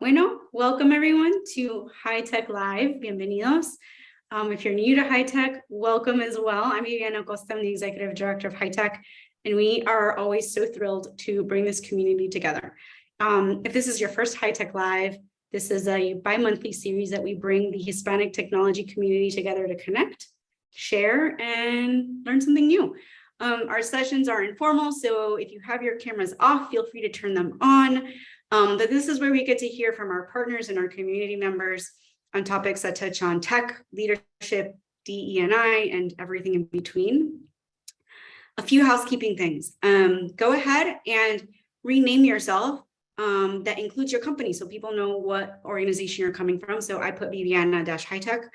Bueno, welcome everyone to HITEC Live. Bienvenidos. If you're new to HITEC, welcome as well. I'm Viviana Costa, I'm the Executive Director of HITEC, and we are always so thrilled to bring this community together. If this is your first HITEC Live, this is a bi-monthly series that we bring the Hispanic technology community together to connect, share, and learn something new. Our sessions are informal, so if you have your cameras off, feel free to turn them on. But this is where we get to hear from our partners and our community members on topics that touch on tech, leadership, DE&I, and everything in between. A few housekeeping things. Go ahead and rename yourself. That includes your company, so people know what organization you're coming from. So I put Viviana-HITEC.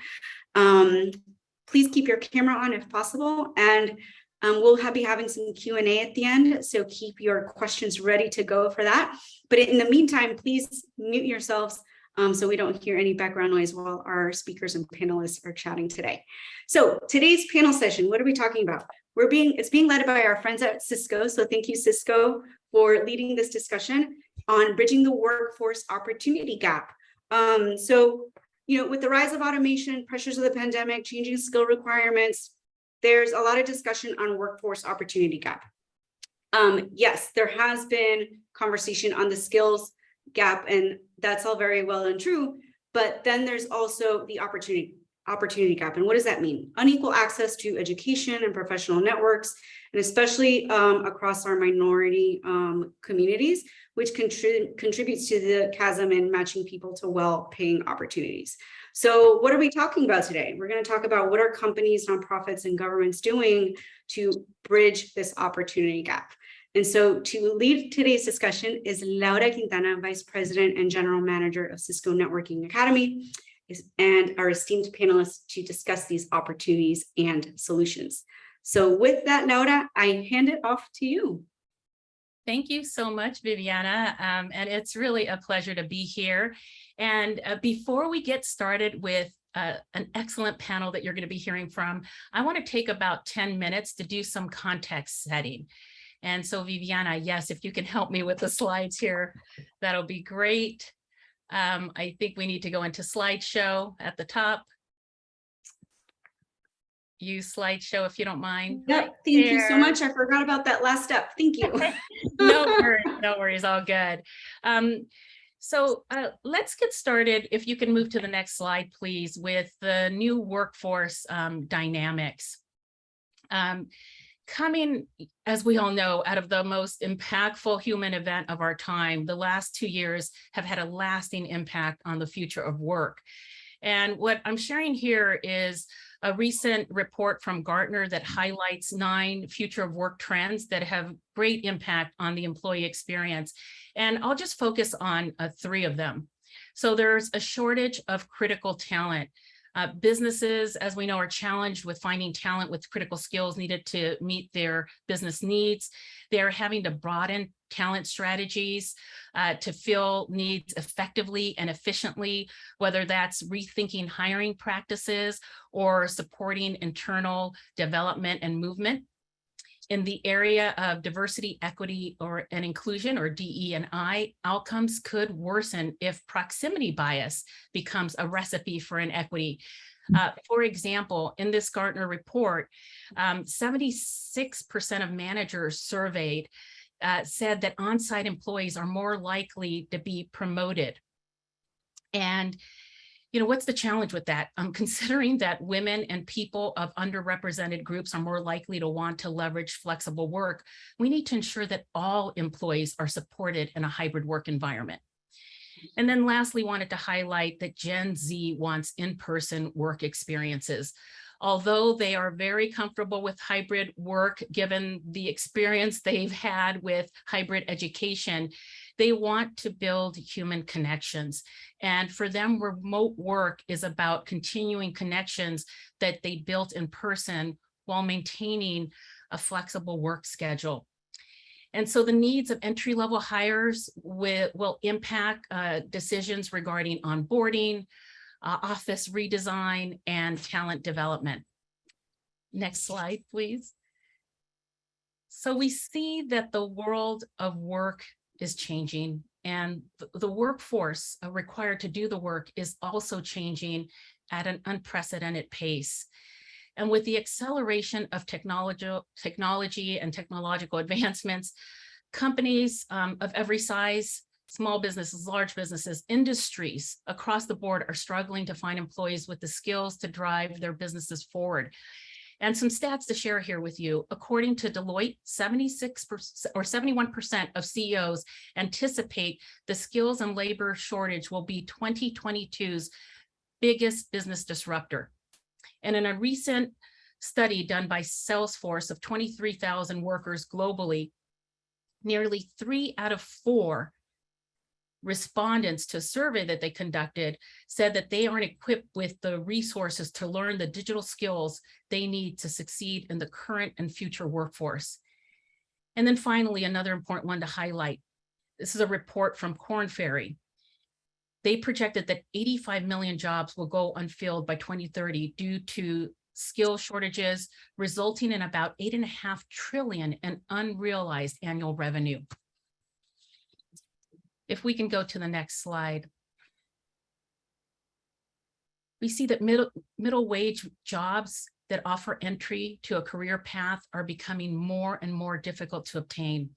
Please keep your camera on if possible, and we'll be having some Q&A at the end, so keep your questions ready to go for that. But in the meantime, please mute yourselves so we don't hear any background noise while our speakers and panelists are chatting today. So today's panel session, what are we talking about? It's being led by our friends at Cisco, so thank you, Cisco, for leading this discussion on bridging the workforce opportunity gap. With the rise of automation, pressures of the pandemic, changing skill requirements, there's a lot of discussion on workforce opportunity gap. Yes, there has been conversation on the skills gap, and that's all very well and true, but then there's also the opportunity gap. And what does that mean? Unequal access to education and professional networks, and especially across our minority communities, which contributes to the chasm in matching people to well-paying opportunities. So what are we talking about today? We're going to talk about what are companies, nonprofits, and governments doing to bridge this opportunity gap. And so to lead today's discussion is Laura Quintana, Vice President and General Manager of Cisco Networking Academy, and our esteemed panelists to discuss these opportunities and solutions. So with that, Laura, I hand it off to you. Thank you so much, Viviana, and it's really a pleasure to be here. And before we get started with an excellent panel that you're going to be hearing from, I want to take about 10 minutes to do some context setting. And so, Viviana, yes, if you can help me with the slides here, that'll be great. I think we need to go into slideshow at the top. Use slideshow if you don't mind. Yep, thank you so much. I forgot about that last step. Thank you. No worries, all good. So let's get started. If you can move to the next slide, please, with the new workforce dynamics. Coming, as we all know, out of the most impactful human event of our time, the last 2 years have had a lasting impact on the future of work. And what I'm sharing here is a recent report from Gartner that highlights 9 future of work trends that have great impact on the employee experience. And I'll just focus on 3 of them. So there's a shortage of critical talent. Businesses, as we know, are challenged with finding talent with critical skills needed to meet their business needs. They're having to broaden talent strategies to fill needs effectively and efficiently, whether that's rethinking hiring practices or supporting internal development and movement. In the area of diversity, equity, and inclusion, or DE&I, outcomes could worsen if proximity bias becomes a recipe for inequity. For example, in this Gartner report, 76% of managers surveyed said that on-site employees are more likely to be promoted. And what's the challenge with that? Considering that women and people of underrepresented groups are more likely to want to leverage flexible work, we need to ensure that all employees are supported in a hybrid work environment. And then lastly, wanted to highlight that Gen Z wants in-person work experiences. Although they are very comfortable with hybrid work, given the experience they've had with hybrid education, they want to build human connections. And for them, remote work is about continuing connections that they built in person while maintaining a flexible work schedule. And so the needs of entry-level hires will impact decisions regarding onboarding, office redesign, and talent development. Next slide, please. So we see that the world of work is changing. and the workforce required to do the work is also changing at an unprecedented pace. And with the acceleration of technology and technological advancements, companies of every size, small businesses, large businesses, industries across the board are struggling to find employees with the skills to drive their businesses forward. And some stats to share here with you. According to Deloitte, 76% or 71% of CEOs anticipate the skills and labor shortage will be 2022's biggest business disruptor. And in a recent study done by Salesforce of 23,000 workers globally, nearly 3 out of 4 respondents to a survey that they conducted said that they aren't equipped with the resources to learn the digital skills they need to succeed in the current and future workforce. And then finally, another important one to highlight. This is a report from Korn Ferry. They projected that 85 million jobs will go unfilled by 2030 due to skill shortages, resulting in about 8.5 trillion in unrealized annual revenue. If we can go to the next slide. We see that middle wage jobs that offer entry to a career path are becoming more and more difficult to obtain.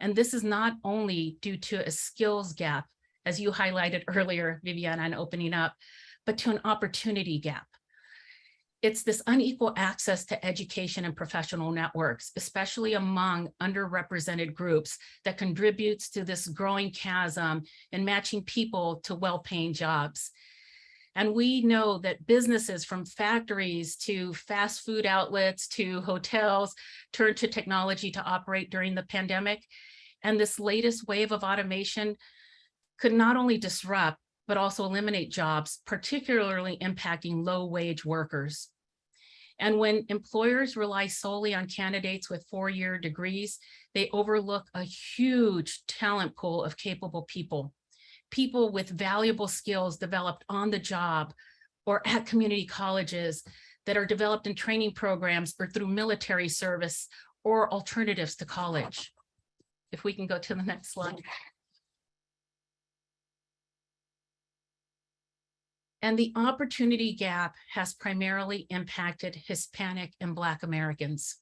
And this is not only due to a skills gap, as you highlighted earlier, Viviana, in opening up, but to an opportunity gap. It's this unequal access to education and professional networks, especially among underrepresented groups, that contributes to this growing chasm in matching people to well-paying jobs. And we know that businesses, from factories to fast food outlets to hotels, turned to technology to operate during the pandemic. And this latest wave of automation could not only disrupt, but also eliminate jobs, particularly impacting low-wage workers. And when employers rely solely on candidates with 4-year degrees, they overlook a huge talent pool of capable people with valuable skills developed on the job or at community colleges that are developed in training programs or through military service or alternatives to college. If we can go to the next slide. And the opportunity gap has primarily impacted Hispanic and Black Americans.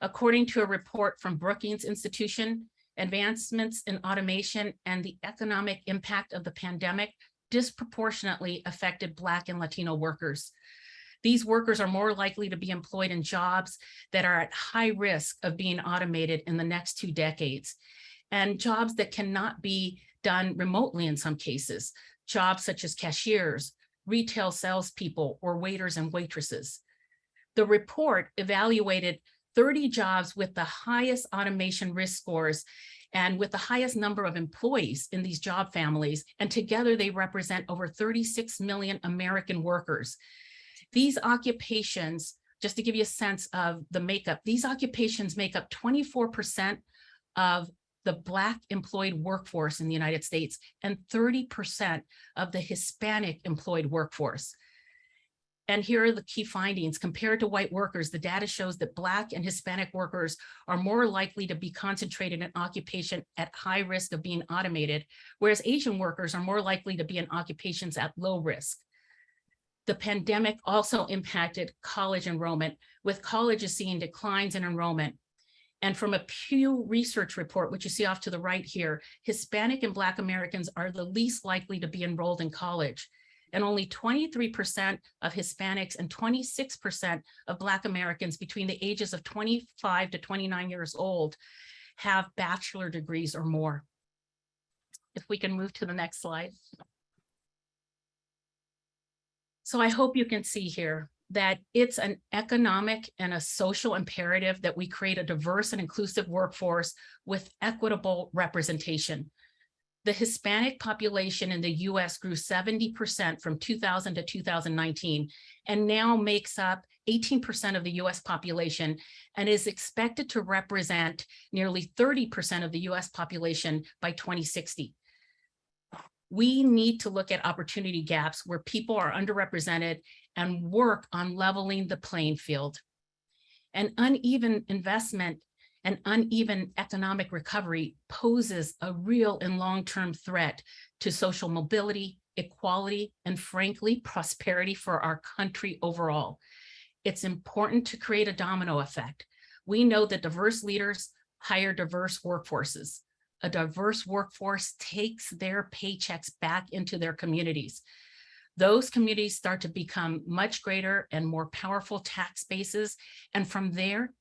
According to a report from Brookings Institution, advancements in automation and the economic impact of the pandemic disproportionately affected Black and Latino workers. These workers are more likely to be employed in jobs that are at high risk of being automated in the next 2 decades, and jobs that cannot be done remotely in some cases, jobs such as cashiers, retail salespeople, or waiters and waitresses. The report evaluated 30 jobs with the highest automation risk scores and with the highest number of employees in these job families, and together they represent over 36 million American workers. These occupations, just to give you a sense of the makeup, these occupations make up 24% of the Black employed workforce in the United States and 30% of the Hispanic employed workforce. And here are the key findings. Compared to white workers, the data shows that Black and Hispanic workers are more likely to be concentrated in occupation at high risk of being automated, whereas Asian workers are more likely to be in occupations at low risk. The pandemic also impacted college enrollment, with colleges seeing declines in enrollment. And from a Pew Research report, which you see off to the right here, Hispanic and Black Americans are the least likely to be enrolled in college. And only 23% of Hispanics and 26% of Black Americans between the ages of 25 to 29 years old have bachelor degrees or more. If we can move to the next slide. So I hope you can see here that it's an economic and a social imperative that we create a diverse and inclusive workforce with equitable representation. The Hispanic population in the US grew 70% from 2000 to 2019 and now makes up 18% of the US population and is expected to represent nearly 30% of the US population by 2060. We need to look at opportunity gaps where people are underrepresented and work on leveling the playing field. And uneven investment An uneven economic recovery poses a real and long-term threat to social mobility, equality, and frankly, prosperity for our country overall. It's important to create a domino effect. We know that diverse leaders hire diverse workforces. A diverse workforce takes their paychecks back into their communities. Those communities start to become much greater and more powerful tax bases. And from there,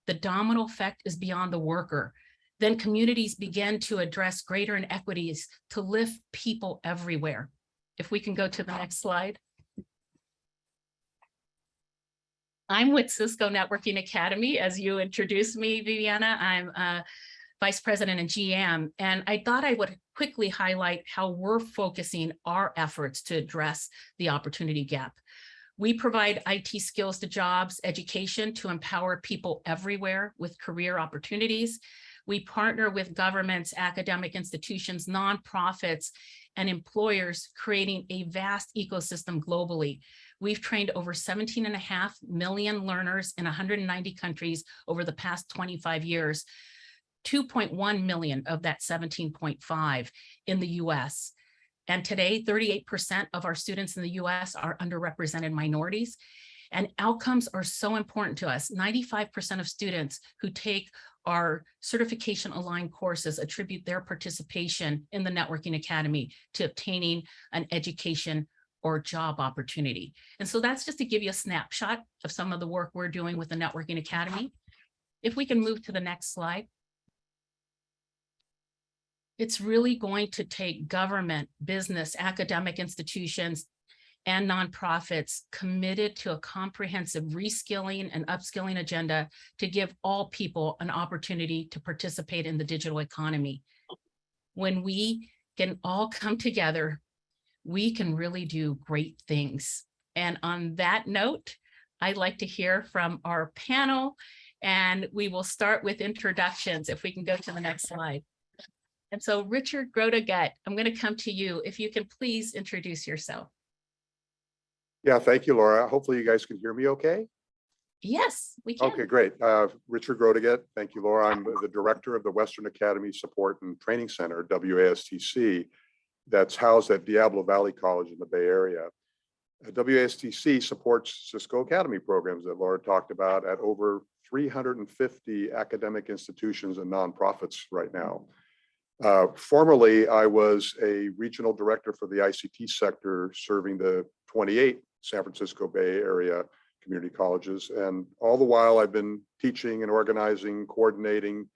the domino effect is beyond the worker. Then communities begin to address greater inequities to lift people everywhere. If we can go to the next slide. I'm with Cisco Networking Academy. As you introduced me, Viviana, I'm a Vice President and GM, and I thought I would quickly highlight how we're focusing our efforts to address the opportunity gap. We provide IT skills to jobs, education to empower people everywhere with career opportunities. We partner with governments, academic institutions, nonprofits, and employers, creating a vast ecosystem globally. We've trained over 17.5 million learners in 190 countries over the past 25 years, 2.1 million of that 17.5 in the US. And today, 38% of our students in the US are underrepresented minorities. And outcomes are so important to us. 95% of students who take our certification aligned courses attribute their participation in the Networking Academy to obtaining an education or job opportunity. And so that's just to give you a snapshot of some of the work we're doing with the Networking Academy. If we can move to the next slide. It's really going to take government, business, academic institutions, and nonprofits committed to a comprehensive reskilling and upskilling agenda to give all people an opportunity to participate in the digital economy. When we can all come together, we can really do great things. And on that note, I'd like to hear from our panel, and we will start with introductions. If we can go to the next slide. And so Richard Grotegut, I'm going to come to you. If you can please introduce yourself. Yeah, thank you, Laura. Hopefully you guys can hear me okay. Yes, we can. Okay, great. Richard Grotegut. Thank you, Laura. I'm the director of the Western Academy Support and Training Center, WASTC, that's housed at Diablo Valley College in the Bay Area. WASTC supports Cisco Academy programs that Laura talked about at over 350 academic institutions and nonprofits right now. Formerly, I was a regional director for the ICT sector, serving the 28 San Francisco Bay Area community colleges. And all the while, I've been teaching and organizing, coordinating,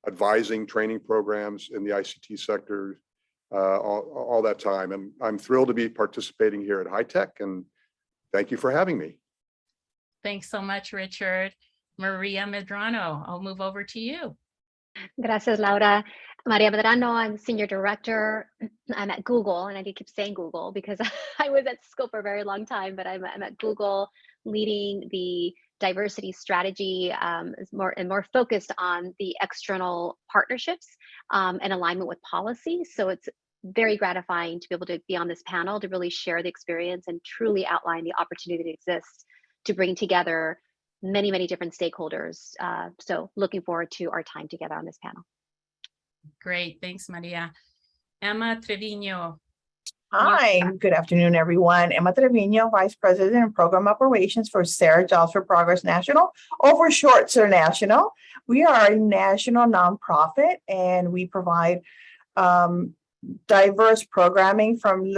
advising training programs in the ICT sector all that time. And I'm thrilled to be participating here at HITEC, and thank you for having me. Thanks so much, Richard. Maria Medrano, I'll move over to you. Gracias, Laura. Maria Medrano, I'm Senior Director. I'm at Google, and I keep saying Google because I was at Cisco for a very long time, but I'm at Google leading the diversity strategy, is more focused on the external partnerships and alignment with policy. So it's very gratifying to be able to be on this panel to really share the experience and truly outline the opportunity that exists to bring together many, many different stakeholders. So looking forward to our time together on this panel. Great, thanks, Maria. Emma Trevino. Hi, good afternoon, everyone. Emma Trevino, Vice President of Program Operations for Sarah Jobs for Progress National, or for short, SIR National. We are a national nonprofit, and we provide diverse programming from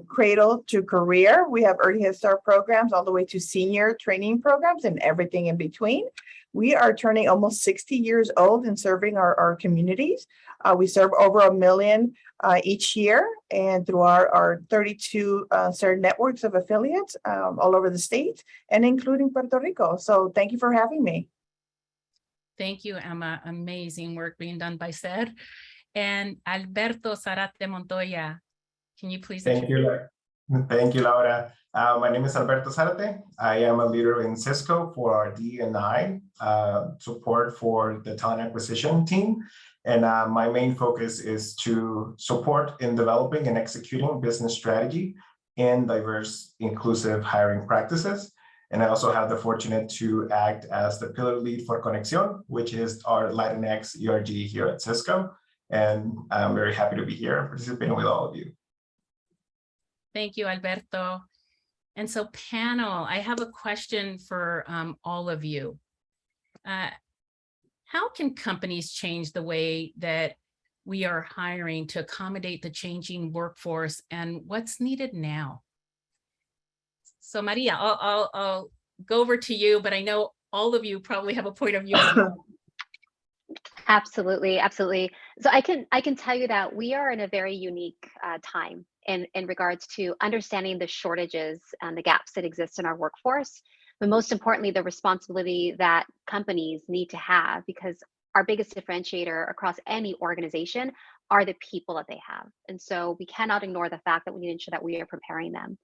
cradle to career. We have early head start programs all the way to senior training programs and everything in between. We are turning almost 60 years old in serving our communities. We serve over 1 million each year, and through our 32 SIR networks of affiliates all over the state and including Puerto Rico. So thank you for having me. Thank you, Emma. Amazing work being done by SIR. And Alberto Zarate Montoya, can you please? Thank you, Laura. My name is Alberto Zarate. I am a leader in Cisco for our D&I support for the talent acquisition team. And my main focus is to support in developing and executing business strategy in diverse, inclusive hiring practices. And I also have the fortunate to act as the pillar lead for Conexión, which is our Latinx ERG here at Cisco. And I'm very happy to be here participating with all of you. Thank you, Alberto. And so panel, I have a question for all of you. How can companies change the way that we are hiring to accommodate the changing workforce, and what's needed now? So Maria, I'll go over to you, but I know all of you probably have a point of view. Absolutely, absolutely. So I can tell you that we are in a very unique time in regards to understanding the shortages and the gaps that exist in our workforce, but most importantly, the responsibility that companies need to have, because our biggest differentiator across any organization are the people that they have. And so we cannot ignore the fact that we need to ensure that we are preparing them.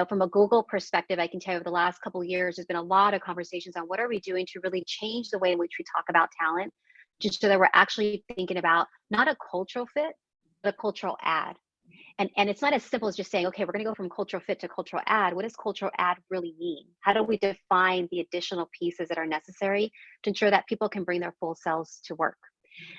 From a Google perspective, I can tell you over the last couple of years, there's been a lot of conversations on what are we doing to really change the way in which we talk about talent, just so that we're actually thinking about not a cultural fit, but a cultural add. And it's not as simple as just saying, okay, we're going to go from cultural fit to cultural add. What does cultural add really mean? How do we define the additional pieces that are necessary to ensure that people can bring their full selves to work?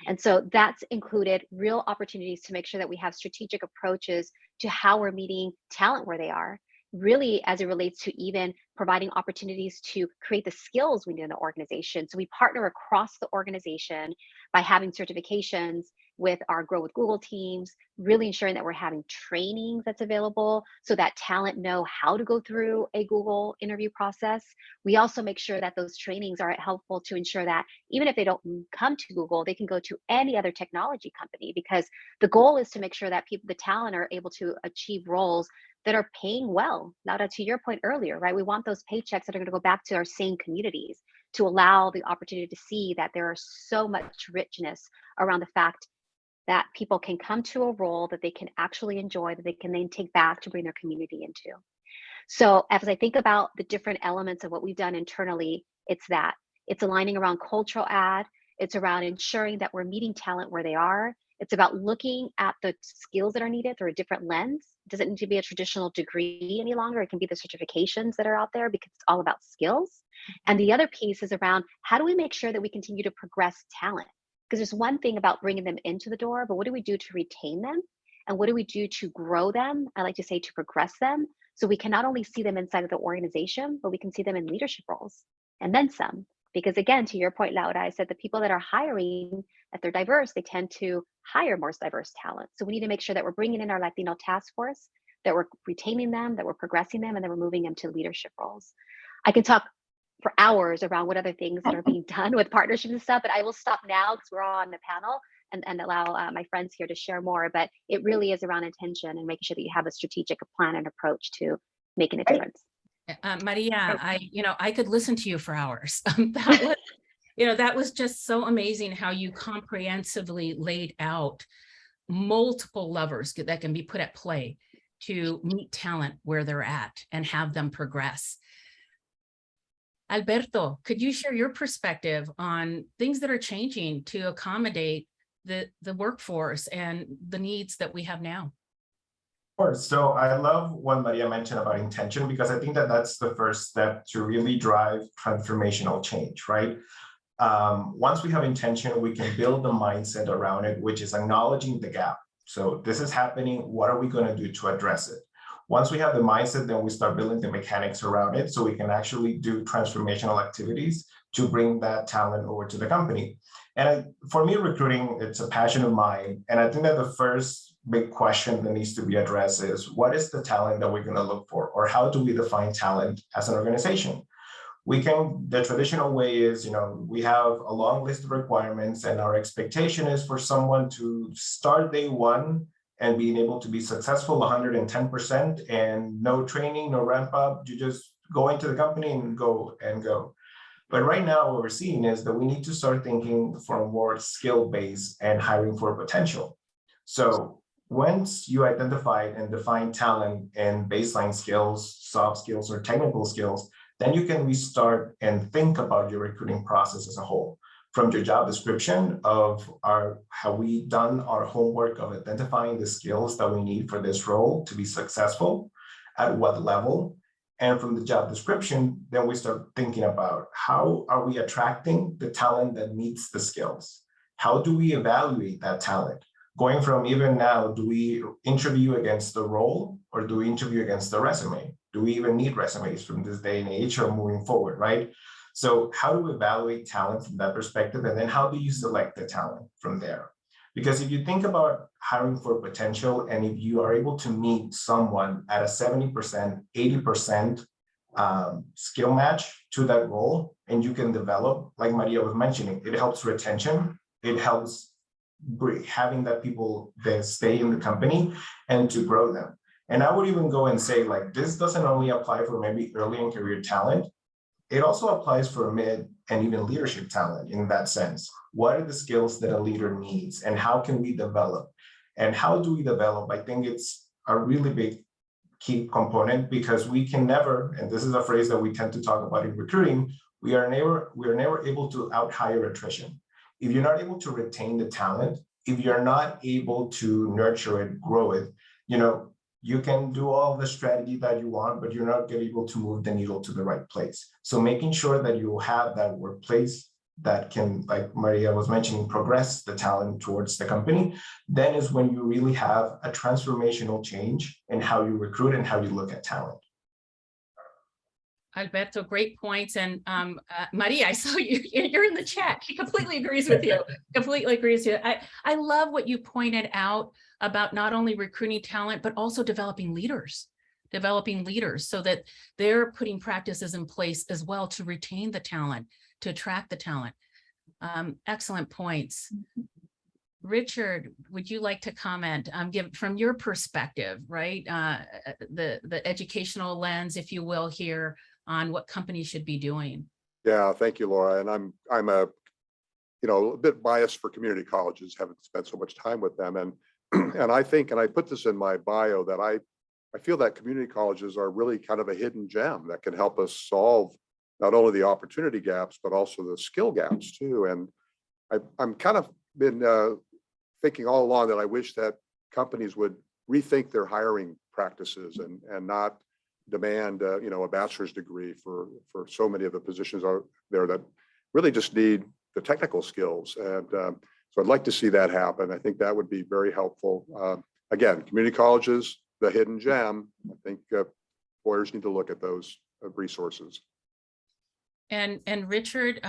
And so that's included real opportunities to make sure that we have strategic approaches to how we're meeting talent where they are, really as it relates to even providing opportunities to create the skills we need in the organization. So we partner across the organization by having certifications with our Grow with Google teams, really ensuring that we're having trainings that's available so that talent know how to go through a Google interview process. We also make sure that those trainings are helpful to ensure that even if they don't come to Google, they can go to any other technology company, because the goal is to make sure that the talent are able to achieve roles that are paying well. Laura, to your point earlier, right? We want those paychecks that are going to go back to our same communities to allow the opportunity to see that there is so much richness around the fact that people can come to a role that they can actually enjoy, that they can then take back to bring their community into. So as I think about the different elements of what we've done internally, it's aligning around cultural add, it's around ensuring that we're meeting talent where they are. It's about looking at the skills that are needed through a different lens. It doesn't need to be a traditional degree any longer. It can be the certifications that are out there, because it's all about skills. And the other piece is around how do we make sure that we continue to progress talent? Because there's one thing about bringing them into the door, but what do we do to retain them? And what do we do to grow them? I like to say to progress them. So we can not only see them inside of the organization, but we can see them in leadership roles and then some. Because again, to your point, Laura, I said the people that are hiring, if they're diverse, they tend to hire more diverse talent. So we need to make sure that we're bringing in our Latino task force, that we're retaining them, that we're progressing them, and that we're moving them to leadership roles. I can talk for hours around what other things that are being done with partnerships and stuff, but I will stop now because we're all on the panel and allow my friends here to share more. But it really is around intention and making sure that you have a strategic plan and approach to making a difference. Maria, I could listen to you for hours. That was just so amazing how you comprehensively laid out multiple levers that can be put at play to meet talent where they're at and have them progress. Alberto, could you share your perspective on things that are changing to accommodate the workforce and the needs that we have now? Of course. So I love what Maria mentioned about intention, because I think that that's the first step to really drive transformational change, right? Once we have intention, we can build the mindset around it, which is acknowledging the gap. So this is happening. What are we going to do to address it? Once we have the mindset, then we start building the mechanics around it so we can actually do transformational activities to bring that talent over to the company. And for me, recruiting, it's a passion of mine. And I think that the first big question that needs to be addressed is, what is the talent that we're going to look for? Or how do we define talent as an organization? The traditional way is, we have a long list of requirements, and our expectation is for someone to start day one and being able to be successful 110% and no training, no ramp up. You just go into the company and go. But right now, what we're seeing is that we need to start thinking for a more skill-based and hiring for potential. So once you identify and define talent and baseline skills, soft skills, or technical skills, then you can restart and think about your recruiting process as a whole. From your job description of how we done our homework of identifying the skills that we need for this role to be successful, at what level, And from the job description, then we start thinking about how are we attracting the talent that meets the skills? How do we evaluate that talent? Going from even now, do we interview against the role or do we interview against the resume? Do we even need resumes from this day and age or moving forward, right? So how do we evaluate talent from that perspective? And then how do you select the talent from there? Because if you think about hiring for potential, and if you are able to meet someone at a 70%, 80% skill match to that role, and you can develop, like Maria was mentioning, it helps retention, it helps having that people that stay in the company and to grow them. And I would even go and say, like, this doesn't only apply for maybe early in career talent, it also applies for mid and even leadership talent in that sense. What are the skills that a leader needs and how can we develop? And how do we develop? I think it's a really big key component because we can never, and this is a phrase that we tend to talk about in recruiting, we are never able to out-hire attrition. If you're not able to retain the talent, if you're not able to nurture it, grow it, you can do all the strategy that you want, but you're not able to move the needle to the right place. So making sure that you have that workplace that can, like Maria was mentioning, progress the talent towards the company, then is when you really have a transformational change in how you recruit and how you look at talent. Alberto, great points. And Maria, I saw you're in the chat. She completely agrees with you. Completely agrees with you. I love what you pointed out about not only recruiting talent, but also developing leaders so that they're putting practices in place as well to retain the talent, to attract the talent. Excellent points. Richard, would you like to comment? Give from your perspective, right? The educational lens, if you will, here on what companies should be doing. Yeah, thank you, Laura. And I'm a bit biased for community colleges, haven't spent so much time with them. And I think, and I put this in my bio, that I feel that community colleges are really kind of a hidden gem that can help us solve not only the opportunity gaps, but also the skill gaps too. And I'm kind of been thinking all along that I wish that companies would rethink their hiring practices and not demand a bachelor's degree for so many of the positions out there that really just need the technical skills. And so I'd like to see that happen. I think that would be very helpful. Again, community colleges, the hidden gem. I think employers need to look at those resources. And Richard,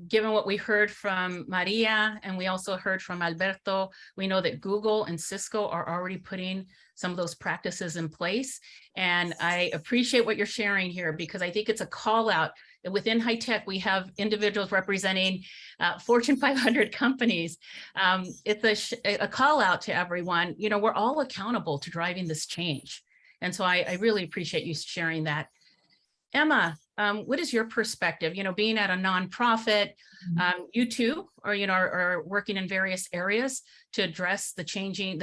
given what we heard from Maria, and we also heard from Alberto, we know that Google and Cisco are already putting some of those practices in place. And I appreciate what you're sharing here, because I think it's a call out. Within HITEC, we have individuals representing Fortune 500 companies. It's a call out to everyone. We're all accountable to driving this change. And so I really appreciate you sharing that. Emma, what is your perspective? Being at a nonprofit, you too are working in various areas to address the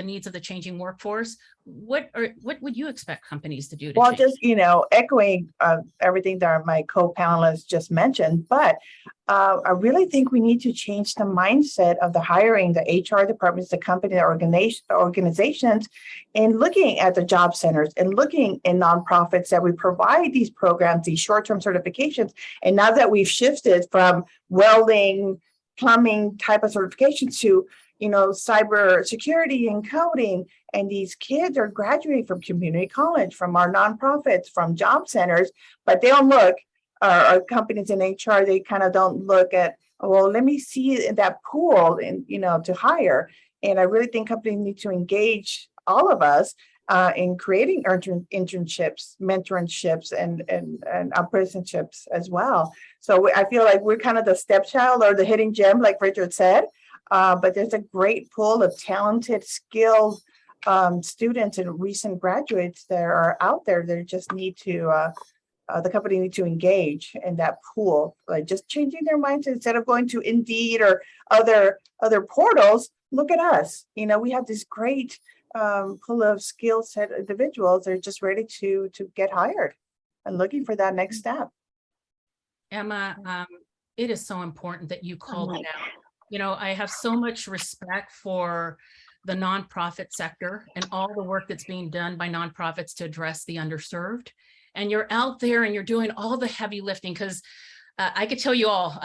needs of the changing workforce. What would you expect companies to do? Well, just echoing everything that my co-panelists just mentioned, but I really think we need to change the mindset of the hiring, the HR departments, the company organizations, and looking at the job centers and looking in nonprofits that we provide these programs, these short-term certifications. And now that we've shifted from welding, plumbing type of certifications to cybersecurity and coding, and these kids are graduating from community college, from our nonprofits, from job centers, but they don't look, our companies in HR, they kind of don't look at, well, let me see that pool and, to hire. And I really think companies need to engage all of us in creating internships, mentorships, and apprenticeships as well. So I feel like we're kind of the stepchild or the hidden gem, like Richard said. But there's a great pool of talented, skilled students and recent graduates that are out there that just need to, the company need to engage in that pool, like just changing their mindset instead of going to Indeed or other portals. Look at us. We have this great pool of skill set individuals. They're just ready to get hired and looking for that next step. Emma, it is so important that you called it out. I have so much respect for the nonprofit sector and all the work that's being done by nonprofits to address the underserved. and you're out there and you're doing all the heavy lifting, because I could tell you all,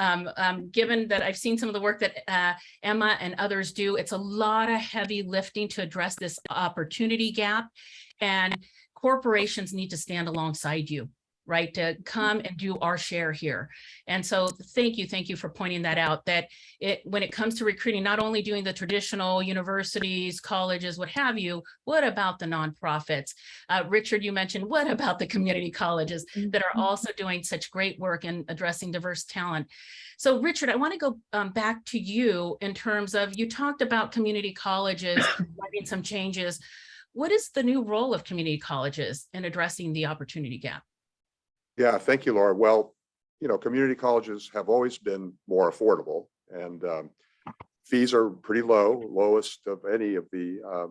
given that I've seen some of the work that Emma and others do, it's a lot of heavy lifting to address this opportunity gap, and corporations need to stand alongside you, right, to come and do our share here. And so thank you for pointing that out, that when it comes to recruiting, not only doing the traditional universities, colleges, what have you, what about the nonprofits? Richard, you mentioned, what about the community colleges that are also doing such great work in addressing diverse talent? So Richard, I want to go back to you in terms of, you talked about community colleges having some changes. What is the new role of community colleges in addressing the opportunity gap? Yeah, thank you, Laura. Well, community colleges have always been more affordable, and fees are pretty low, lowest of any of the,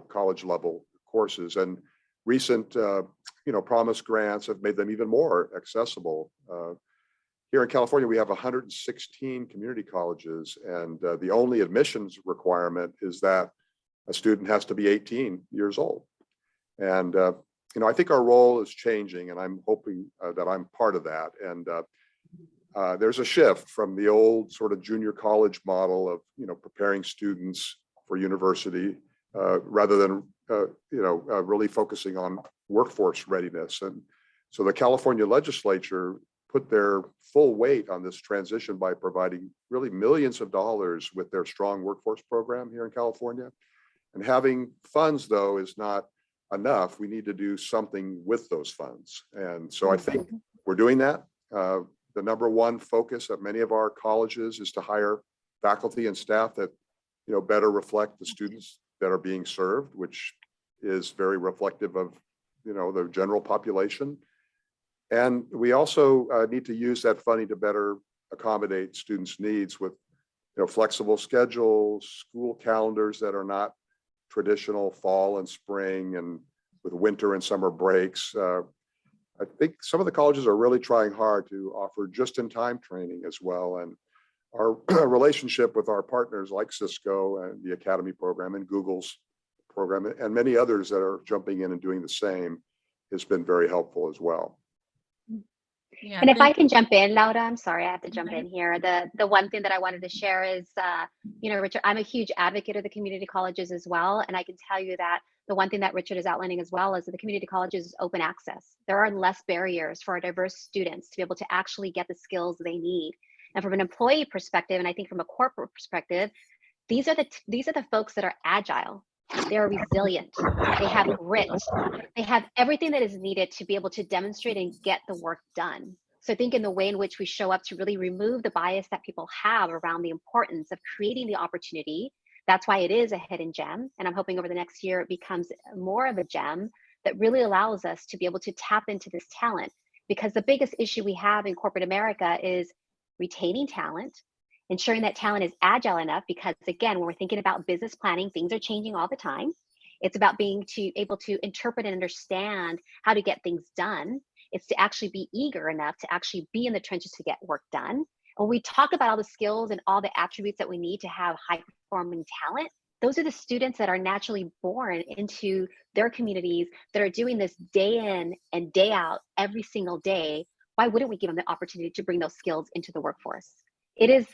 college level courses. And recent, promise grants have made them even more accessible. Here in California, we have 116 community colleges, and the only admissions requirement is that a student has to be 18 years old. And I think our role is changing, and I'm hoping that I'm part of that. And there's a shift from the old sort of junior college model of, preparing students for university rather than, really focusing on workforce readiness. And so the California legislature put their full weight on this transition by providing really millions of dollars with their strong workforce program here in California. And having funds, though, is not enough. We need to do something with those funds. And so I think we're doing that. The number one focus at many of our colleges is to hire faculty and staff that, better reflect the students that are being served, which is very reflective of, the general population. And we also need to use that funding to better accommodate students' needs with, flexible schedules, school calendars that are not traditional fall and spring, and with winter and summer breaks. I think some of the colleges are really trying hard to offer just-in-time training as well. And our relationship with our partners like Cisco and the Academy program and Google's program and many others that are jumping in and doing the same has been very helpful as well. Yeah, And if I can jump in, Laura, I'm sorry, I have to jump in here. The one thing that I wanted to share is, Richard, I'm a huge advocate of the community colleges as well. And I can tell you that the one thing that Richard is outlining as well is that the community colleges is open access. There are less barriers for our diverse students to be able to actually get the skills they need. And from an employee perspective, and I think from a corporate perspective, these are the folks that are agile. They are resilient. They have grit. They have everything that is needed to be able to demonstrate and get the work done. So I think in the way in which we show up to really remove the bias that people have around the importance of creating the opportunity, that's why it is a hidden gem. And I'm hoping over the next year it becomes more of a gem that really allows us to be able to tap into this talent. Because the biggest issue we have in corporate America is retaining talent, ensuring that talent is agile enough, because again, when we're thinking about business planning, things are changing all the time. It's about being able to interpret and understand how to get things done. It's to actually be eager enough to actually be in the trenches to get work done. When we talk about all the skills and all the attributes that we need to have high performing talent, those are the students that are naturally born into their communities that are doing this day in and day out every single day. Why wouldn't we give them the opportunity to bring those skills into the workforce? It's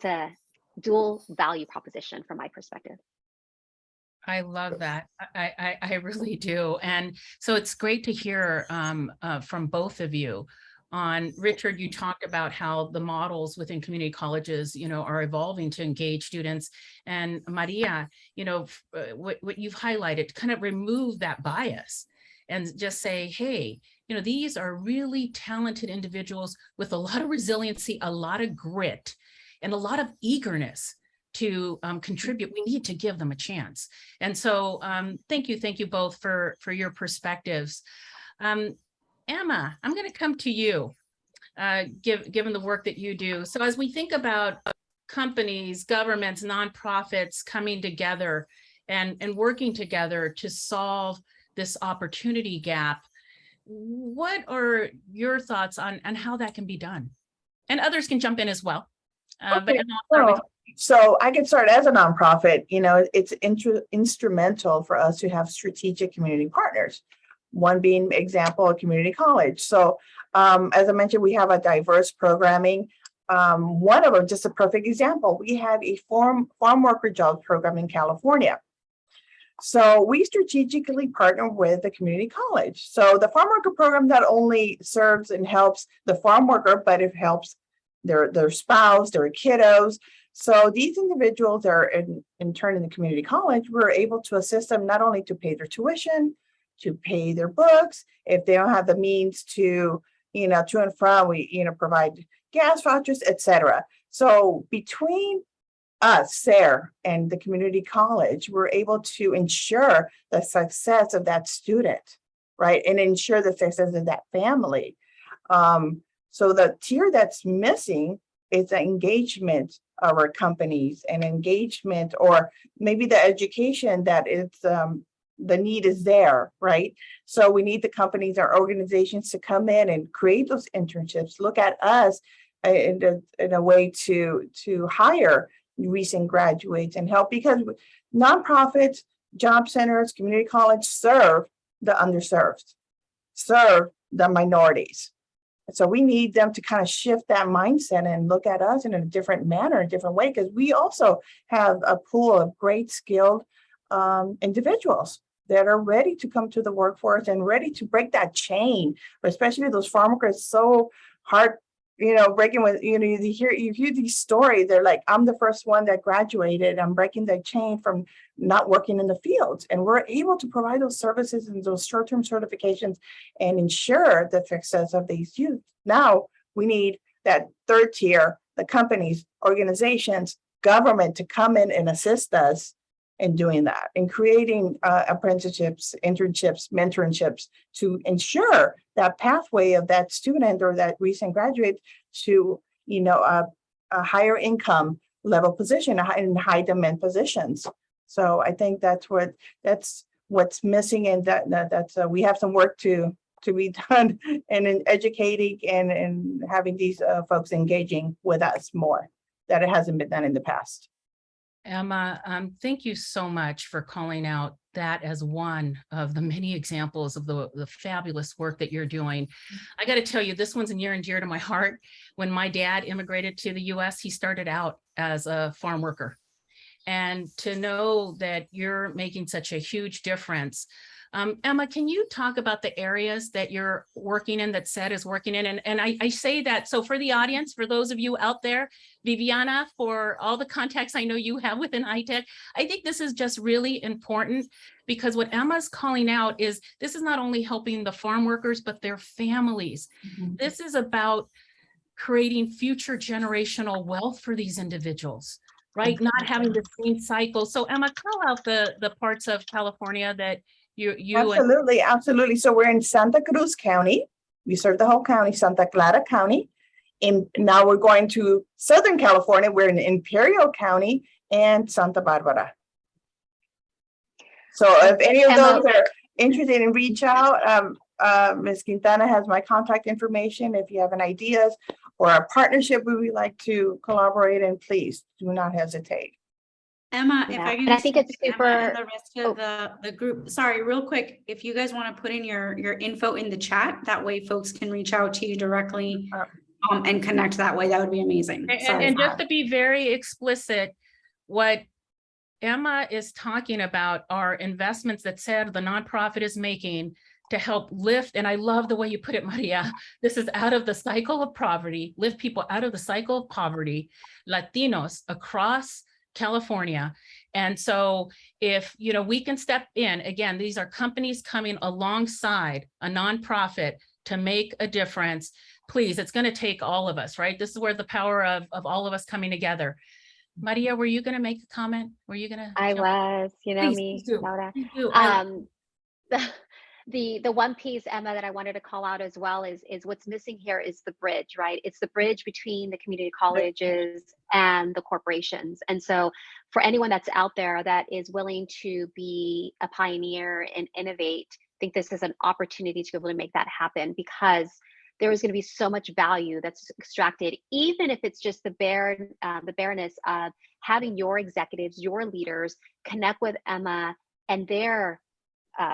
a dual value proposition from my perspective. I love that. I really do. And so it's great to hear from both of you. On Richard, you talked about how the models within community colleges, are evolving to engage students. And Maria, what you've highlighted, to kind of remove that bias and just say, hey, these are really talented individuals with a lot of resiliency, a lot of grit, and a lot of eagerness to contribute. We need to give them a chance. And so thank you both for your perspectives. Emma, I'm going to come to you, given the work that you do. So as we think about companies, governments, nonprofits coming together and working together to solve this opportunity gap, what are your thoughts on how that can be done? And others can jump in as well. But Okay, Emma, I'll start with so I can start as a nonprofit. You know, it's instrumental for us to have strategic community partners. One being example, a community college. So as I mentioned, we have a diverse programming. One of them, just a perfect example, we have a farm worker jobs program in California. So we strategically partner with the community college. So the farm worker program not only serves and helps the farm worker, but it helps their spouse, their kiddos. So these individuals are in turn in the community college, we're able to assist them not only to pay their tuition, to pay their books. If they don't have the means to, to and from, we, provide gas vouchers, etc. So between us there and the community college, we're able to ensure the success of that student, right? And ensure the success of that family. So the tier that's missing is the engagement of our companies and engagement, or maybe the education that is the need is there, right? So we need the companies, our organizations to come in and create those internships, look at us in a way to hire recent graduates and help, because nonprofits, job centers, community college serve the underserved, serve the minorities. So we need them to kind of shift that mindset and look at us in a different manner, a different way, because we also have a pool of great skilled individuals that are ready to come to the workforce and ready to break that chain, especially those farm workers. So hard, breaking with, you hear these stories. They're like, I'm the first one that graduated. I'm breaking the chain from not working in the fields. And we're able to provide those services and those short-term certifications and ensure the success of these youth. Now we need that third tier, the companies, organizations, government to come in and assist us in doing that and creating apprenticeships, internships, mentorships to ensure that pathway of that student or that recent graduate to, a higher income level position in high demand positions. So I think that's what's missing, and that's we have some work to be done and in educating and having these folks engaging with us more, that it hasn't been done in the past. Emma, thank you so much for calling out that as one of the many examples of the fabulous work that you're doing. I got to tell you, this one's near and dear to my heart. When my dad immigrated to the US, he started out as a farm worker. And to know that you're making such a huge difference. Emma, can you talk about the areas that you're working in, that SED is working in? And I say that, so for the audience, for those of you out there, Viviana, for all the contacts I know you have within HITEC, I think this is just really important, because what Emma's calling out is this is not only helping the farm workers, but their families. Mm-hmm. This is about creating future generational wealth for these individuals, right? Not having the same cycle. So Emma, call out the parts of California that you absolutely. So we're in Santa Cruz County. We serve the whole county, Santa Clara County. And now we're going to Southern California. We're in Imperial County and Santa Barbara. So if any of those are interested in reach out, Ms. Quintana has my contact information. If you have any ideas or a partnership we would like to collaborate in, please do not hesitate. Emma, if I can, I think it's super. Emma and the rest of the group. Sorry, real quick, if you guys want to put in your info in the chat, that way folks can reach out to you directly and connect that way. That would be amazing. And just to be very explicit, what Emma is talking about are investments that SED, the nonprofit, is making to help lift, and I love the way you put it, Maria, this is out of the cycle of poverty, lift people out of the cycle of poverty, Latinos across California. And so if, we can step in, again, these are companies coming alongside a nonprofit to make a difference. Please, it's going to take all of us, right? This is where the power of all of us coming together. Maria, were you going to make a comment? Were you going to? I was, please, me, please Laura. The one piece, Emma, that I wanted to call out as well is what's missing here is the bridge, right? It's the bridge between the community colleges and the corporations. And so for anyone that's out there that is willing to be a pioneer and innovate, I think this is an opportunity to be able to make that happen, because there is going to be so much value that's extracted, even if it's just the bareness of having your executives, your leaders connect with Emma and their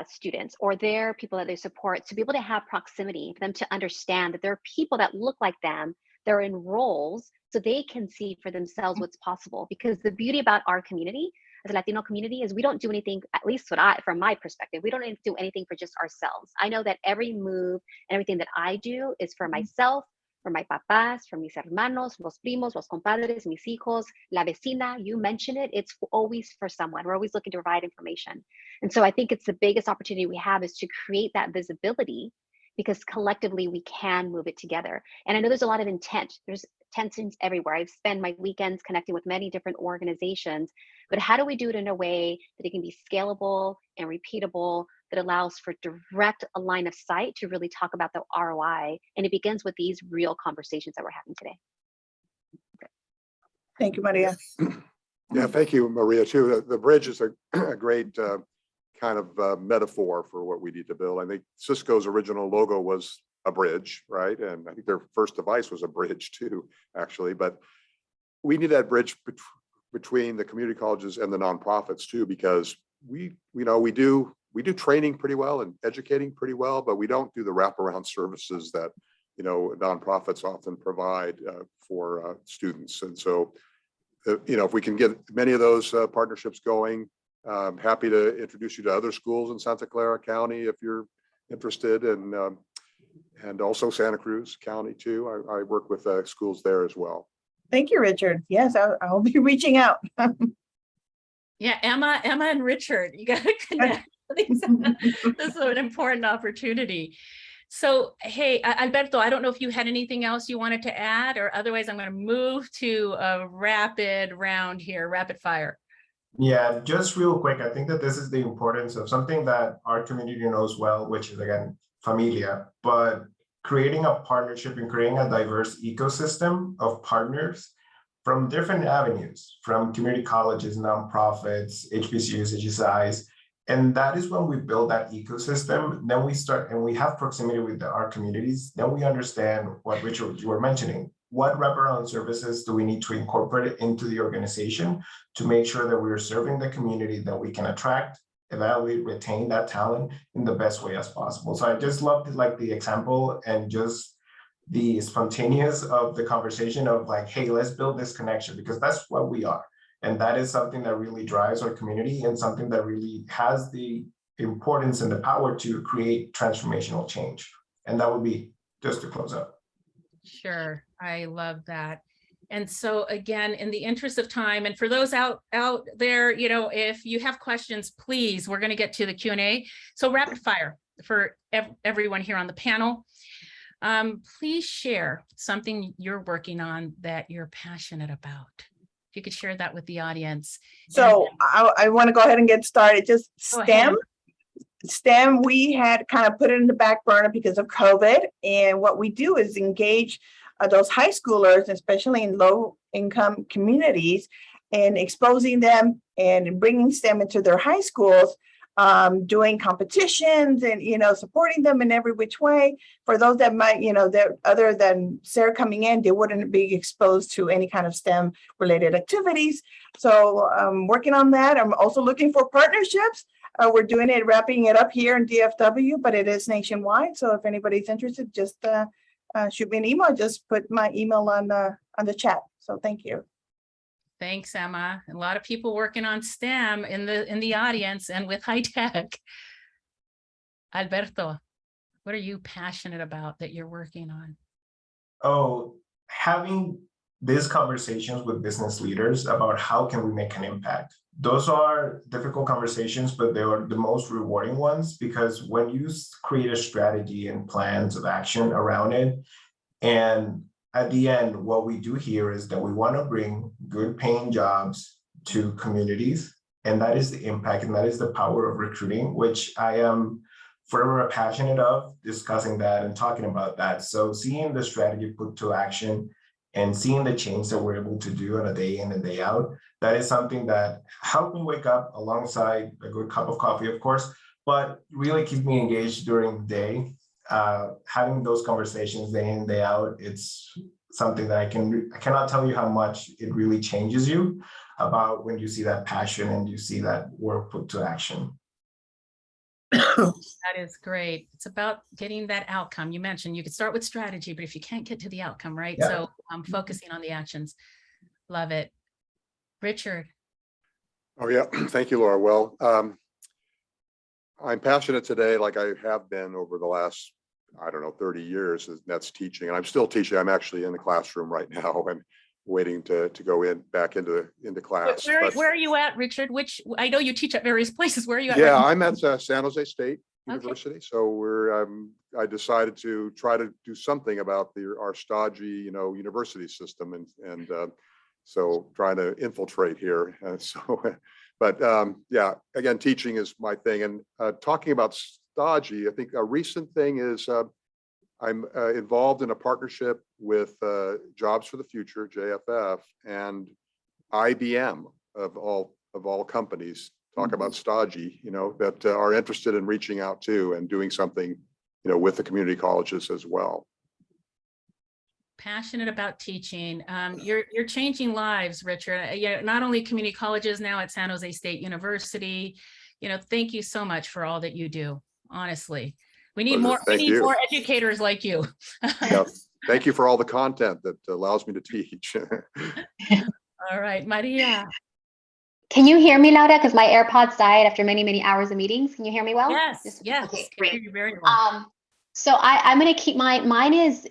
students or their people that they support, to be able to have proximity, for them to understand that there are people that look like them, they're in roles, so they can see for themselves what's possible. Because the beauty about our community, as a Latino community, is we don't do anything, at least from my perspective, we don't do anything for just ourselves. I know that every move and everything that I do is for myself, for my papás, for mis hermanos, los primos, los compadres, mis hijos, la vecina, you mentioned it, it's always for someone. We're always looking to provide information. And so I think it's the biggest opportunity we have, is to create that visibility, because collectively we can move it together. And I know there's a lot of intent. There's tensions everywhere. I've spent my weekends connecting with many different organizations, but how do we do it in a way that it can be scalable and repeatable, that allows for direct line of sight to really talk about the ROI? And it begins with these real conversations that we're having today. Thank you, Maria. Yeah, thank you, Maria, too. The bridge is a great kind of metaphor for what we need to build. I think Cisco's original logo was a bridge, right? And I think their first device was a bridge too, actually. But we need that bridge between the community colleges and the nonprofits too, because we do training pretty well and educating pretty well, but we don't do the wraparound services that nonprofits often provide for students. And so, if we can get many of those partnerships going, I'm happy to introduce you to other schools in Santa Clara County if you're interested, and also Santa Cruz County too. I work with schools there as well. Thank you, Richard. Yes, I'll be reaching out. Yeah, Emma and Richard, you got to connect. This is an important opportunity. So, hey, Alberto, I don't know if you had anything else you wanted to add, or otherwise I'm going to move to a rapid round here, rapid fire. Yeah, just real quick, I think that this is the importance of something that our community knows well, which is, again, familia, but creating a partnership and creating a diverse ecosystem of partners from different avenues, from community colleges, nonprofits, HBCUs, HSIs. And that is when we build that ecosystem, then we start, and we have proximity with our communities, then we understand what Richard, you were mentioning. What wraparound services do we need to incorporate into the organization to make sure that we're serving the community, that we can attract, evaluate, retain that talent in the best way as possible? So I just loved the example and just the spontaneous of the conversation of like, hey, let's build this connection, because that's what we are. And that is something that really drives our community and something that really has the importance and the power to create transformational change. And that would be just to close up. Sure, I love that. And so again, in the interest of time, and for those out there, if you have questions, please, we're going to get to the Q&A. So rapid fire for everyone here on the panel. Please share something you're working on that you're passionate about. If you could share that with the audience. So I want to go ahead and get started. Just STEM, we had kind of put it in the back burner because of COVID. And what we do is engage those high schoolers, especially in low income communities, and exposing them and bringing STEM into their high schools, doing competitions and, supporting them in every which way. For those that might, that other than Sarah coming in, they wouldn't be exposed to any kind of STEM related activities. So I'm working on that. I'm also looking for partnerships. We're doing it, wrapping it up here in DFW, but it is nationwide. So if anybody's interested, just shoot me an email. Just put my email on the chat. So thank you. Thanks, Emma. A lot of people working on STEM in the audience and with HITEC. Alberto, what are you passionate about that you're working on? Oh, having these conversations with business leaders about how can we make an impact. Those are difficult conversations, but they are the most rewarding ones, because when you create a strategy and plans of action around it, and at the end, what we do here is that we want to bring good paying jobs to communities. And that is the impact, and that is the power of recruiting, which I am forever passionate of, discussing that and talking about that. So seeing the strategy put to action and seeing the change that we're able to do on a day in and day out, that is something that helped me wake up alongside a good cup of coffee, of course, but really keeps me engaged during the day. having those conversations day in, day out, it's something that I cannot tell you how much it really changes you about when you see that passion and you see that work put to action. That is great. It's about getting that outcome. You mentioned you could start with strategy, but if you can't get to the outcome, right? Yeah. So I'm focusing on the actions. Love it. Richard. Oh, yeah. Thank you, Laura. Well, I'm passionate today, like I have been over the last, I don't know, 30 years, and that's teaching. And I'm still teaching. I'm actually in the classroom right now and waiting to go back into class. Where are you at, Richard? I know you teach at various places. Where are you at? Yeah, right I'm at San Jose State Okay. University. So I decided to try to do something about our stodgy, university system, and so trying to infiltrate here. But yeah, again, teaching is my thing. And talking about stodgy, I think a recent thing is I'm involved in a partnership with Jobs for the Future, JFF, and IBM of all companies. Talk about stodgy, that are interested in reaching out to and doing something, with the community colleges as well. Passionate about teaching. You're changing lives, Richard. Not only community colleges, now at San Jose State University. Thank you so much for all that you do. Honestly, we need more. We need more educators like you. Yeah. Thank you for all the content that allows me to teach. All right, Maria. Can you hear me, Laura? Because my AirPods died after many, many hours of meetings. Can you hear me well? Yes. Yes. Okay, Can hear great. you very well. So I'm going to keep mine is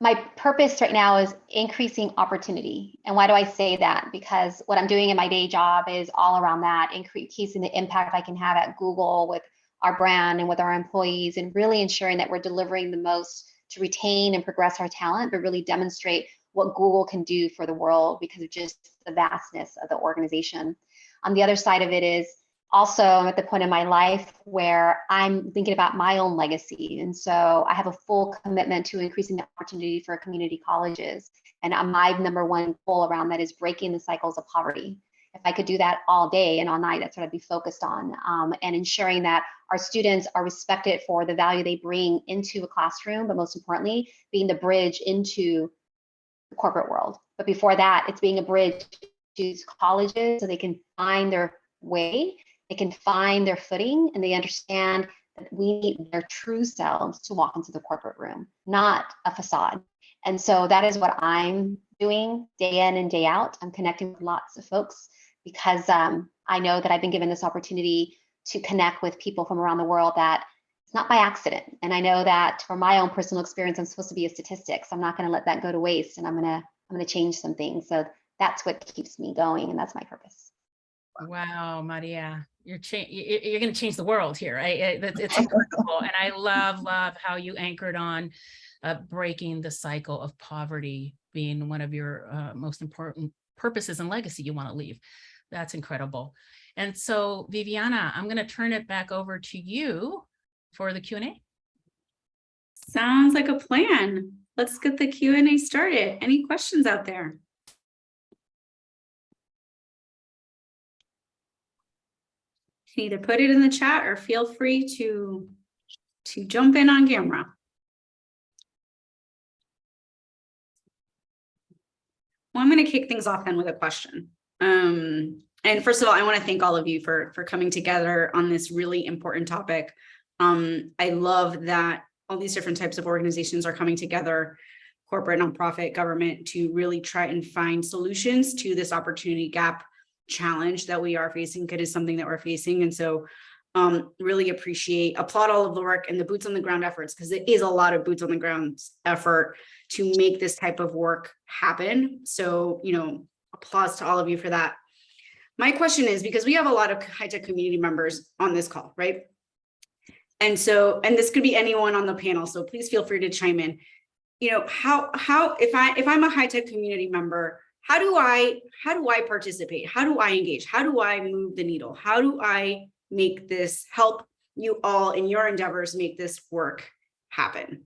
my purpose right now is increasing opportunity. And why do I say that? Because what I'm doing in my day job is all around that, increasing the impact I can have at Google with our brand and with our employees, and really ensuring that we're delivering the most to retain and progress our talent, but really demonstrate what Google can do for the world because of just the vastness of the organization. On the other side of it is also I'm at the point in my life where I'm thinking about my own legacy. And so I have a full commitment to increasing the opportunity for community colleges. And my number one goal around that is breaking the cycles of poverty. If I could do that all day and all night, that's what I'd be focused on, and ensuring that our students are respected for the value they bring into a classroom, but most importantly, being the bridge into the corporate world. But before that, it's being a bridge to colleges so they can find their way, they can find their footing, and they understand that we need their true selves to walk into the corporate room, not a facade. And so that is what I'm doing day in and day out. I'm connecting with lots of folks because I know that I've been given this opportunity to connect with people from around the world that it's not by accident. And I know that from my own personal experience, I'm supposed to be a statistic. So I'm not going to let that go to waste, and I'm going to change some things. So that's what keeps me going, and that's my purpose. Wow, Maria, you're going to change the world here. It's incredible. And I love how you anchored on breaking the cycle of poverty being one of your most important purposes and legacy you want to leave. That's incredible. And so, Viviana, I'm going to turn it back over to you for the Q&A. Sounds like a plan. Let's get the Q&A started. Any questions out there? You can either put it in the chat or feel free to jump in on camera. Well, I'm going to kick things off then with a question. And first of all, I want to thank all of you for coming together on this really important topic. I love that all these different types of organizations are coming together, corporate, nonprofit, government, to really try and find solutions to this opportunity gap challenge that we are facing, because it is something that we're facing. And so really applaud all of the work and the boots on the ground efforts, because it is a lot of boots on the ground effort to make this type of work happen. So, applause to all of you for that. My question is, because we have a lot of HITEC community members on this call, right? And this could be anyone on the panel, so please feel free to chime in. How if I'm a HITEC community member, how do I participate? How do I engage? How do I move the needle? How do I make this help you all in your endeavors make this work happen?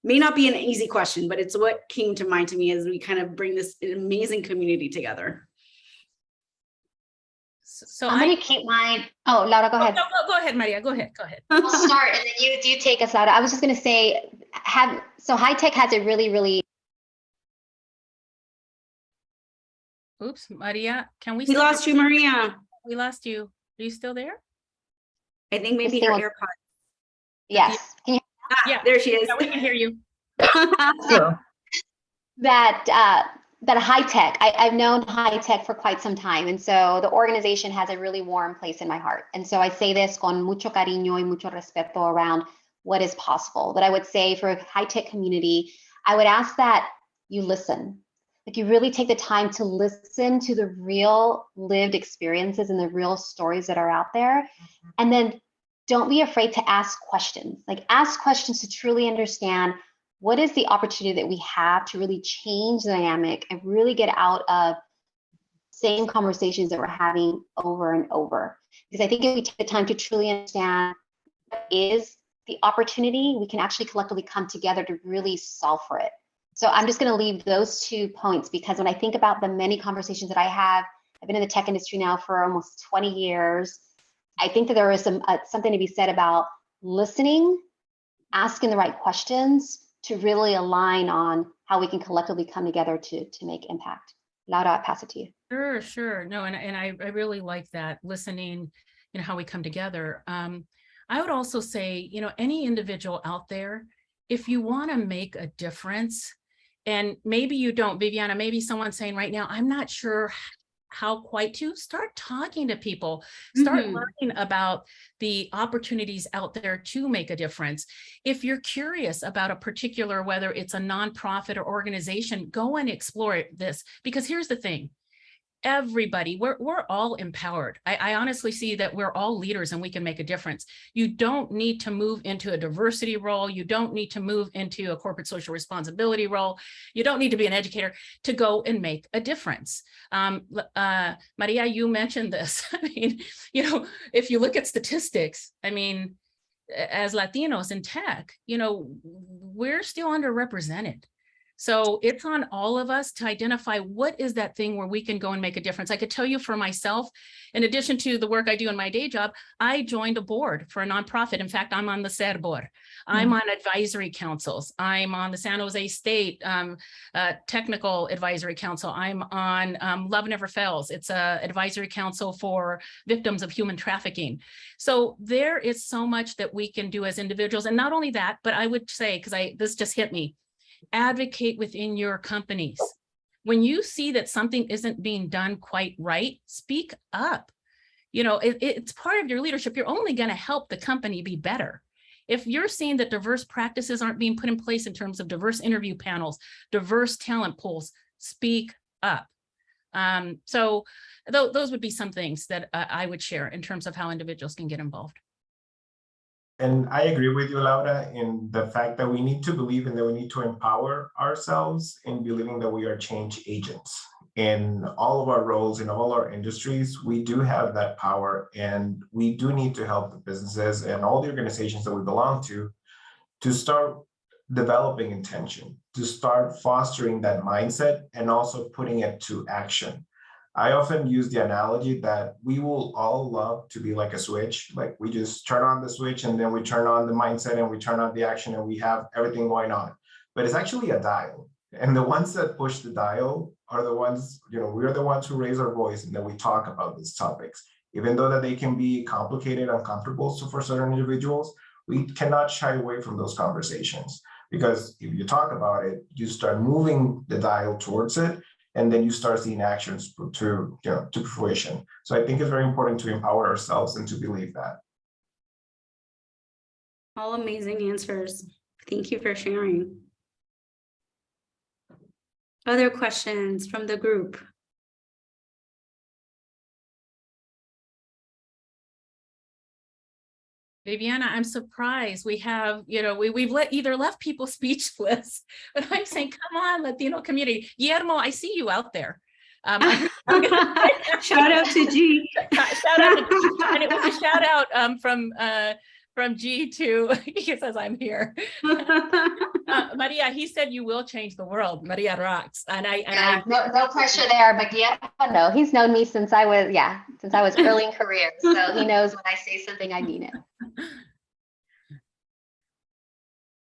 May not be an easy question, but it's what came to mind to me as we kind of bring this amazing community together. So I'm gonna keep mine. Oh, Laura, go ahead. No, go ahead, Maria. Go ahead. I'll start, and then you take us, Laura. I was just gonna say, so HITEC has a really. Oops, Maria, can we? We lost you, Maria. We lost you. Are you still there? I think maybe her AirPods. Yes. Can you? Yeah, There she is. yeah, we can hear you. That HITEC, I've known HITEC for quite some time, and so the organization has a really warm place in my heart. And so I say this con mucho cariño y mucho respeto around what is possible. But I would say for a HITEC community, I would ask that you listen. Like you really take the time to listen to the real lived experiences and the real stories that are out there. And then don't be afraid to ask questions. Like ask questions to truly understand what is the opportunity that we have to really change the dynamic and really get out of same conversations that we're having over and over. Because I think if we take the time to truly understand what is the opportunity, we can actually collectively come together to really solve for it. So I'm just going to leave those 2 points, because when I think about the many conversations that I have, I've been in the tech industry now for almost 20 years. I think that there is something to be said about listening, asking the right questions to really align on how we can collectively come together to make impact. Laura, I'll pass it to you. Sure. No, and I really like that, listening, how we come together. I would also say, any individual out there, if you want to make a difference, and maybe you don't, Viviana, maybe someone's saying right now, I'm not sure how quite to start talking to people, start learning about the opportunities out there to make a difference. If you're curious about a particular, whether it's a nonprofit or organization, go and explore this, because here's the thing. Everybody, we're all empowered. I honestly see that we're all leaders and we can make a difference. You don't need to move into a diversity role. You don't need to move into a corporate social responsibility role. You don't need to be an educator to go and make a difference. Maria, you mentioned this. I mean, if you look at statistics, I mean, as Latinos in tech, we're still underrepresented. So it's on all of us to identify what is that thing where we can go and make a difference. I could tell you for myself, in addition to the work I do in my day job, I joined a board for a nonprofit. In fact, I'm on the SER board. I'm on advisory councils. I'm on the San Jose State Technical Advisory Council. I'm on Love Never Fails. It's an advisory council for victims of human trafficking. So there is so much that we can do as individuals. And not only that, but I would say, because this just hit me, advocate within your companies. When you see that something isn't being done quite right, speak up. It's part of your leadership. You're only going to help the company be better. If you're seeing that diverse practices aren't being put in place in terms of diverse interview panels, diverse talent pools, speak up. So those would be some things that I would share in terms of how individuals can get involved. And I agree with you, Laura, in the fact that we need to believe and that we need to empower ourselves in believing that we are change agents. In all of our roles, in all our industries, we do have that power, and we do need to help the businesses and all the organizations that we belong to start developing intention, to start fostering that mindset and also putting it to action. I often use the analogy that we will all love to be like a switch. Like we just turn on the switch and then we turn on the mindset and we turn on the action and we have everything going on. But it's actually a dial. And the ones that push the dial are the ones, we're the ones who raise our voice and then we talk about these topics. Even though that they can be complicated, uncomfortable for certain individuals, we cannot shy away from those conversations. Because if you talk about it, you start moving the dial towards it, and then you start seeing actions to fruition. So I think it's very important to empower ourselves and to believe that. All amazing answers. Thank you for sharing. Other questions from the group? Viviana, I'm surprised we have, we've either left people speechless, but I'm saying, come on, Latino community. Guillermo, I see you out there. Shout out to G. Shout out to G. And it was a shout out from G to, he says I'm here. Maria, he said you will change the world. Maria rocks. And I no pressure there, but yeah, no, he's known me since I was early in career. So he knows when I say something, I mean it.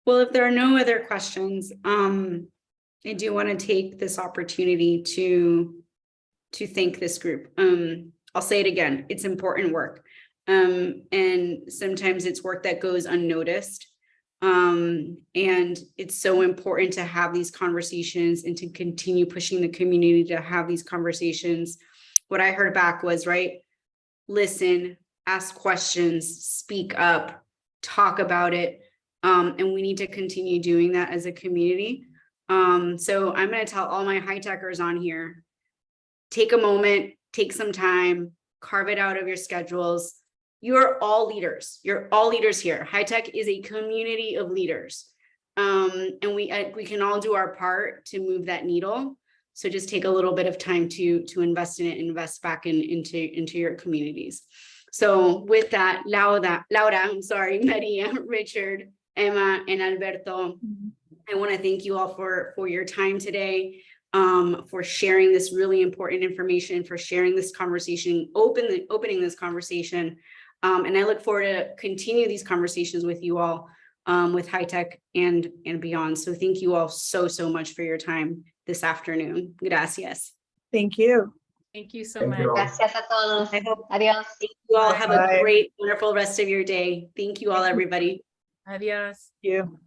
Well, if there are no other questions, I do want to take this opportunity to thank this group. I'll say it again, it's important work. And sometimes it's work that goes unnoticed. And it's so important to have these conversations and to continue pushing the community to have these conversations. What I heard back was, right, listen, ask questions, speak up, talk about it. And we need to continue doing that as a community. So I'm going to tell all my high-techers on here, take a moment, take some time, carve it out of your schedules. You're all leaders. You're all leaders here. HITEC is a community of leaders. And we can all do our part to move that needle. So just take a little bit of time to invest in it, invest back into your communities. So with that, Laura, I'm sorry, Maria, Richard, Emma, and Alberto, I want to thank you all for your time today, for sharing this really important information, for sharing this conversation, opening this conversation. And I look forward to continue these conversations with you all, with HITEC and beyond. So thank you all so much for your time this afternoon. Gracias. Thank you. thank you so Thank much. you. Gracias a todos. I hope Adios. you all have Bye. a great, wonderful rest of your day. Thank you all, everybody. Adios. Thank you.